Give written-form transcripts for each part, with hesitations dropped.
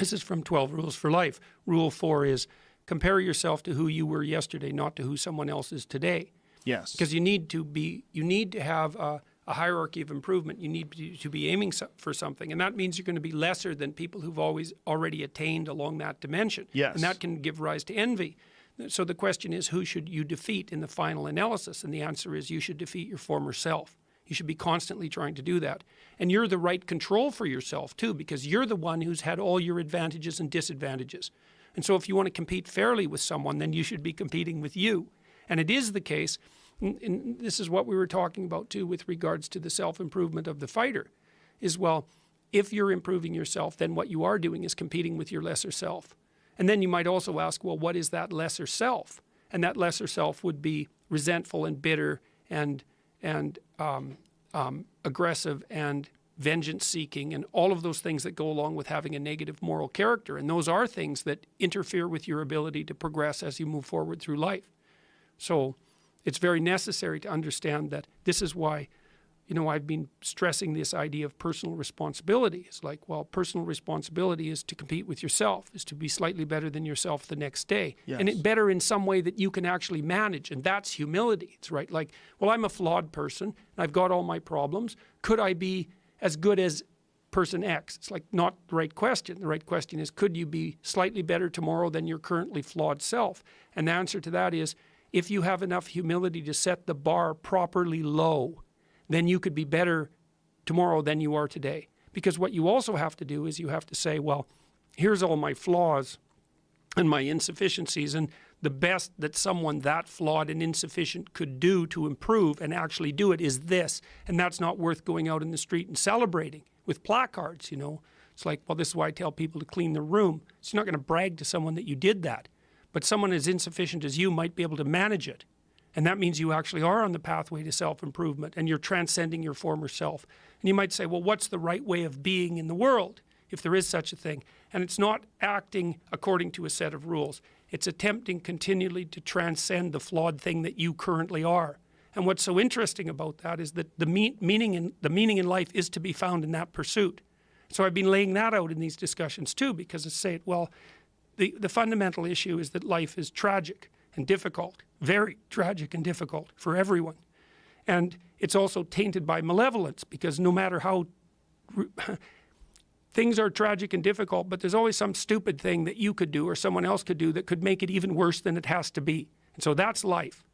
This is from 12 Rules for Life. Rule 4 is compare yourself to who you were yesterday, not to who someone else is today. Yes. Because you need to have a hierarchy of improvement. You need to be aiming for something. And that means you're going to be lesser than people who've already attained along that dimension. Yes. And that can give rise to envy. So the question is, who should you defeat in the final analysis? And the answer is you should defeat your former self. You should be constantly trying to do that. And you're the right control for yourself too, because you're the one who's had all your advantages and disadvantages. And so if you want to compete fairly with someone, then you should be competing with you. And it is the case, and this is what we were talking about too with regards to the self-improvement of the fighter, is, well, if you're improving yourself, then what you are doing is competing with your lesser self. And then you might also ask, well, what is that lesser self? And that lesser self would be resentful and bitter and aggressive and vengeance-seeking and all of those things that go along with having a negative moral character. And those are things that interfere with your ability to progress as you move forward through life. So it's very necessary to understand that this is why, you know, I've been stressing this idea of personal responsibility. It's like, well, personal responsibility is to compete with yourself, is to be slightly better than yourself the next day. Yes. And it better in some way that you can actually manage. And that's humility. It's right. Like, well, I'm a flawed person. And I've got all my problems. Could I be as good as person X? It's like not the right question. The right question is, could you be slightly better tomorrow than your currently flawed self? And the answer to that is, if you have enough humility to set the bar properly low, then you could be better tomorrow than you are today. Because what you also have to do is you have to say, well, here's all my flaws and my insufficiencies, and the best that someone that flawed and insufficient could do to improve and actually do it is this. And that's not worth going out in the street and celebrating with placards, you know. It's like, well, this is why I tell people to clean their room. So you're not going to brag to someone that you did that. But someone as insufficient as you might be able to manage it. And that means you actually are on the pathway to self-improvement and you're transcending your former self. And you might say, well, what's the right way of being in the world, if there is such a thing? And it's not acting according to a set of rules. It's attempting continually to transcend the flawed thing that you currently are. And what's so interesting about that is that the meaning in life is to be found in that pursuit. So I've been laying that out in these discussions too, because I say, well, the fundamental issue is that life is tragic and difficult, very tragic and difficult for everyone. And it's also tainted by malevolence, because no matter how things are tragic and difficult, but there's always some stupid thing that you could do or someone else could do that could make it even worse than it has to be. And so that's life.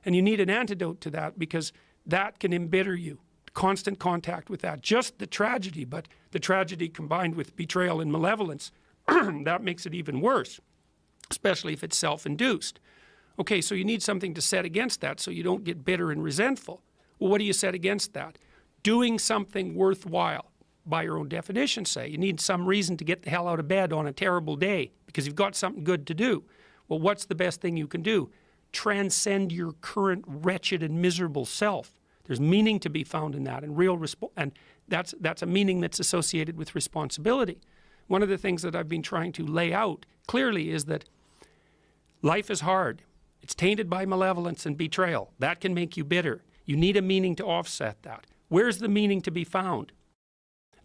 And you need an antidote to that, because that can embitter you. Constant contact with that. Just the tragedy, but the tragedy combined with betrayal and malevolence, that makes it even worse, especially if it's self-induced. Okay, so you need something to set against that so you don't get bitter and resentful. Well, what do you set against that? Doing something worthwhile, by your own definition, say. You need some reason to get the hell out of bed on a terrible day because you've got something good to do. Well, what's the best thing you can do? Transcend your current wretched and miserable self. There's meaning to be found in that, and that's a meaning that's associated with responsibility. One of the things that I've been trying to lay out clearly is that life is hard. It's tainted by malevolence and betrayal. That can make you bitter. You need a meaning to offset that. Where's the meaning to be found?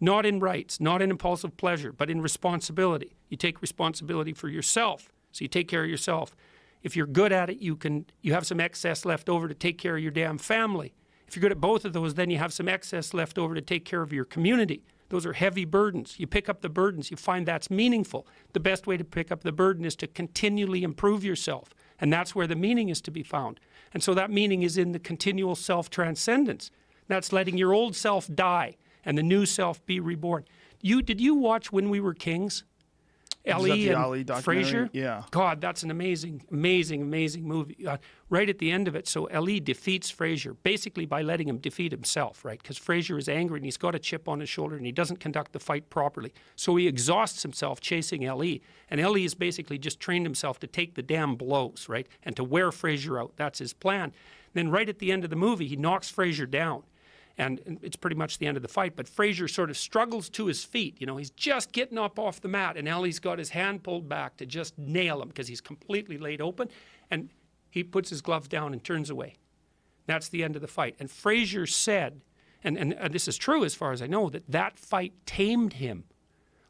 Not in rights, not in impulsive pleasure, but in responsibility. You take responsibility for yourself, so you take care of yourself. If you're good at it, you have some excess left over to take care of your damn family. If you're good at both of those, then you have some excess left over to take care of your community. Those are heavy burdens. You pick up the burdens. You find that's meaningful. The best way to pick up the burden is to continually improve yourself. And that's where the meaning is to be found. And so that meaning is in the continual self-transcendence. That's letting your old self die and the new self be reborn. Did you watch When We Were Kings? Ellie and Fraser? Yeah. God, that's an amazing, amazing, amazing movie. Right at the end of it, so Ellie defeats Fraser, basically by letting him defeat himself, right? Because Fraser is angry and he's got a chip on his shoulder and he doesn't conduct the fight properly. So he exhausts himself chasing Ellie. And Ellie has basically just trained himself to take the damn blows, right? And to wear Fraser out. That's his plan. Then right at the end of the movie, he knocks Fraser down. And it's pretty much the end of the fight. But Fraser sort of struggles to his feet. You know, he's just getting up off the mat. And Ellie's got his hand pulled back to just nail him because he's completely laid open. And he puts his gloves down and turns away. That's the end of the fight. And Fraser said, and this is true as far as I know, that fight tamed him.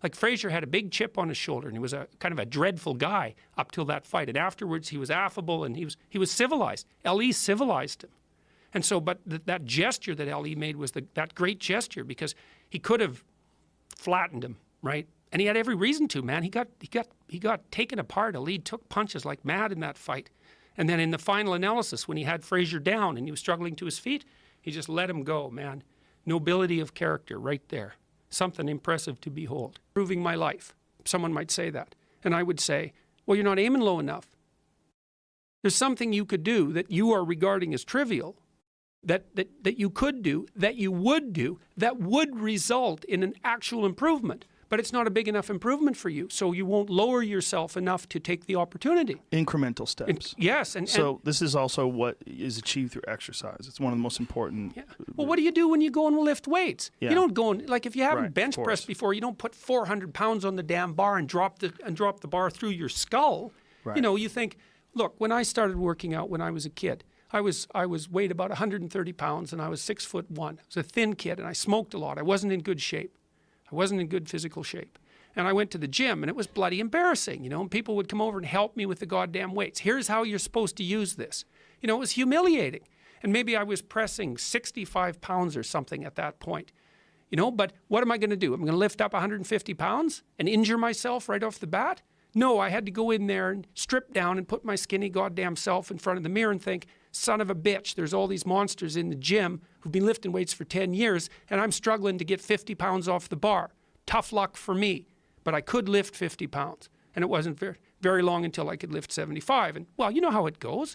Like Frazier had a big chip on his shoulder, and he was a kind of a dreadful guy up till that fight. And afterwards, he was affable and he was civilized. Ali civilized him. And so, but that gesture that Ali made was that great gesture, because he could have flattened him, right? And he had every reason to, man. He got taken apart. Ali took punches like mad in that fight. And then in the final analysis, when he had Frazier down and he was struggling to his feet, he just let him go, man. Nobility of character right there. Something impressive to behold. Improving my life. Someone might say that. And I would say, well, you're not aiming low enough. There's something you could do that you are regarding as trivial, that you could do, that you would do, that would result in an actual improvement. But it's not a big enough improvement for you, so you won't lower yourself enough to take the opportunity. Incremental steps. Yes. So this is also what is achieved through exercise. It's one of the most important. Yeah. Well, what do you do when you go and lift weights? Yeah. You don't go and, like, if you haven't Right, bench pressed before, you don't put 400 pounds on the damn bar and drop the bar through your skull. Right. You know, you think, look, when I started working out when I was a kid, I was weighed about 130 pounds and I was 6'1". I was a thin kid and I smoked a lot. I wasn't in good shape. I wasn't in good physical shape. And I went to the gym and it was bloody embarrassing, you know, and people would come over and help me with the goddamn weights. Here's how you're supposed to use this. You know, it was humiliating. And maybe I was pressing 65 pounds or something at that point. You know, but what am I going to do? I'm going to lift up 150 pounds and injure myself right off the bat? No, I had to go in there and strip down and put my skinny goddamn self in front of the mirror and think, son of a bitch, there's all these monsters in the gym who've been lifting weights for 10 years and I'm struggling to get 50 pounds off the bar. Tough luck for me. But I could lift 50 pounds. And it wasn't very long until I could lift 75. And, well, you know how it goes.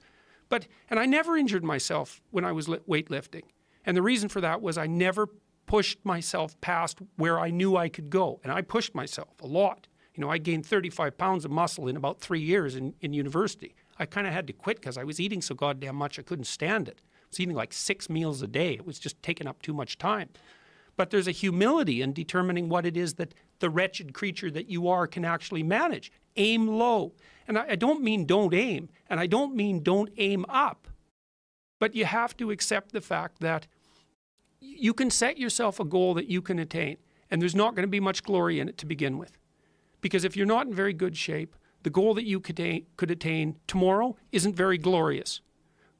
And I never injured myself when I was weightlifting. And the reason for that was I never pushed myself past where I knew I could go. And I pushed myself a lot. You know, I gained 35 pounds of muscle in about 3 years in university. I kind of had to quit because I was eating so goddamn much I couldn't stand it. I was eating like 6 meals a day. It was just taking up too much time. But there's a humility in determining what it is that the wretched creature that you are can actually manage. Aim low. And I don't mean don't aim, and I don't mean don't aim up. But you have to accept the fact that you can set yourself a goal that you can attain, and there's not going to be much glory in it to begin with. Because if you're not in very good shape, the goal that you could attain tomorrow isn't very glorious.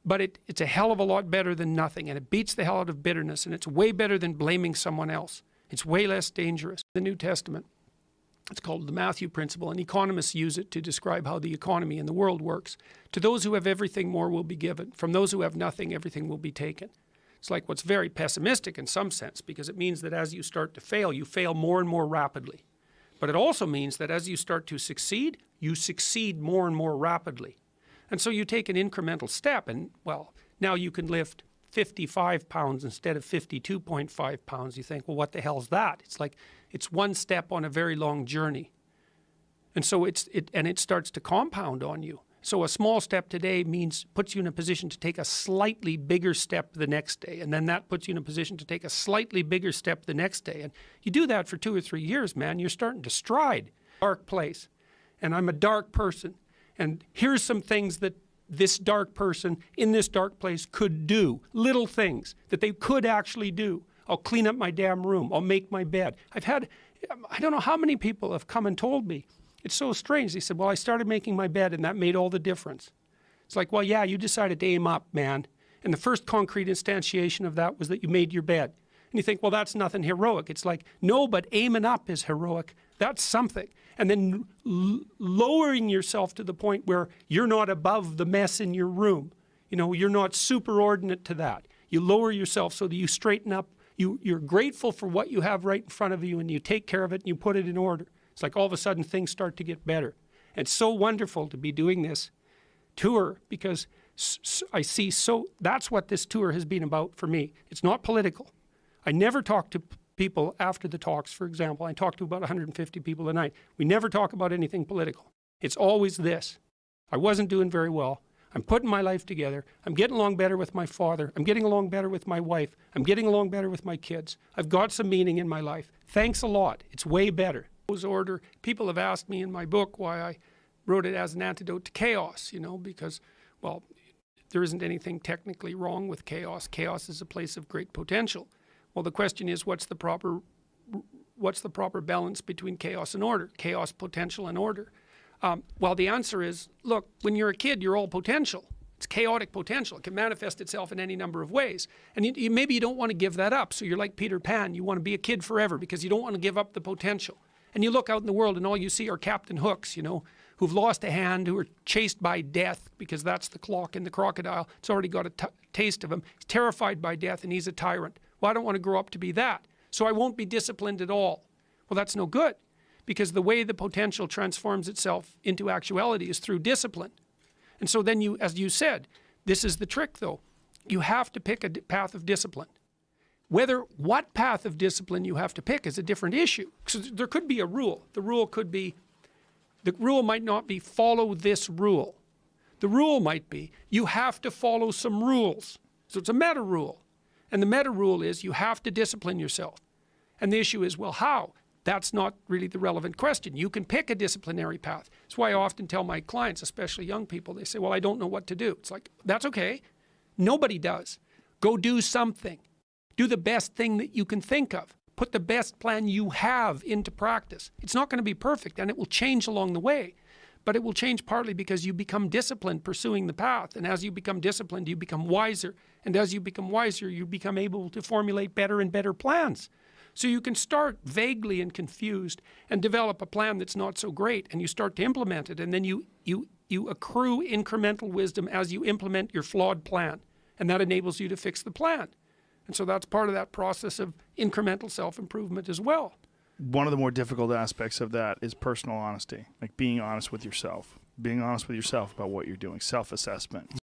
But it's a hell of a lot better than nothing, and it beats the hell out of bitterness, and it's way better than blaming someone else. It's way less dangerous. The New Testament, it's called the Matthew Principle, and economists use it to describe how the economy in the world works. To those who have everything, more will be given. From those who have nothing, everything will be taken. It's like what's very pessimistic in some sense, because it means that as you start to fail, you fail more and more rapidly. But it also means that as you start to succeed, you succeed more and more rapidly. And so you take an incremental step and, well, now you can lift 55 pounds instead of 52.5 pounds. You think, well, what the hell's that? It's like, it's one step on a very long journey. And so it starts to compound on you. So a small step today puts you in a position to take a slightly bigger step the next day. And then that puts you in a position to take a slightly bigger step the next day. And you do that for 2 or 3 years, man, you're starting to stride. Dark place. And I'm a dark person. And here's some things that this dark person in this dark place could do. Little things that they could actually do. I'll clean up my damn room. I'll make my bed. I don't know how many people have come and told me. It's so strange. They said, well, I started making my bed and that made all the difference. It's like, well, yeah, you decided to aim up, man. And the first concrete instantiation of that was that you made your bed. And you think, well, that's nothing heroic. It's like, no, but aiming up is heroic. That's something. And then lowering yourself to the point where you're not above the mess in your room. You know, you're not superordinate to that. You lower yourself so that you straighten up. You're grateful for what you have right in front of you and you take care of it and you put it in order. It's like all of a sudden things start to get better. And it's so wonderful to be doing this tour because that's what this tour has been about for me. It's not political. I never talk to people after the talks, for example. I talk to about 150 people a night. We never talk about anything political. It's always this. I wasn't doing very well. I'm putting my life together. I'm getting along better with my father. I'm getting along better with my wife. I'm getting along better with my kids. I've got some meaning in my life. Thanks a lot. It's way better. Order. People have asked me in my book why I wrote it as an antidote to chaos, you know, because, well, there isn't anything technically wrong with chaos. Chaos is a place of great potential. Well, the question is, what's the proper what's the proper balance between chaos and order, chaos, potential, and order? Well, the answer is, look, when you're a kid, you're all potential. It's chaotic potential. It can manifest itself in any number of ways. And maybe you don't want to give that up. So you're like Peter Pan. You want to be a kid forever because you don't want to give up the potential. And you look out in the world and all you see are Captain Hooks, you know, who've lost a hand, who are chased by death because that's the clock in the crocodile. It's already got a taste of him. He's terrified by death and he's a tyrant. Well, I don't want to grow up to be that. So I won't be disciplined at all. Well, that's no good because the way the potential transforms itself into actuality is through discipline. And so then you, as you said, this is the trick though. You have to pick a path of discipline. What path of discipline you have to pick is a different issue. So there could be a rule. The rule might not be follow this rule. The rule might be you have to follow some rules. So it's a meta rule. And the meta rule is you have to discipline yourself. And the issue is, well, how? That's not really the relevant question. You can pick a disciplinary path. That's why I often tell my clients, especially young people, they say, well, I don't know what to do. It's like, that's okay. Nobody does. Go do something. Do the best thing that you can think of. Put the best plan you have into practice. It's not going to be perfect and it will change along the way, but it will change partly because you become disciplined pursuing the path. And as you become disciplined, you become wiser. And as you become wiser, you become able to formulate better and better plans. So you can start vaguely and confused and develop a plan that's not so great and you start to implement it. And then you accrue incremental wisdom as you implement your flawed plan. And that enables you to fix the plan. And so that's part of that process of incremental self-improvement as well. One of the more difficult aspects of that is personal honesty, like being honest with yourself, being honest with yourself about what you're doing, self-assessment.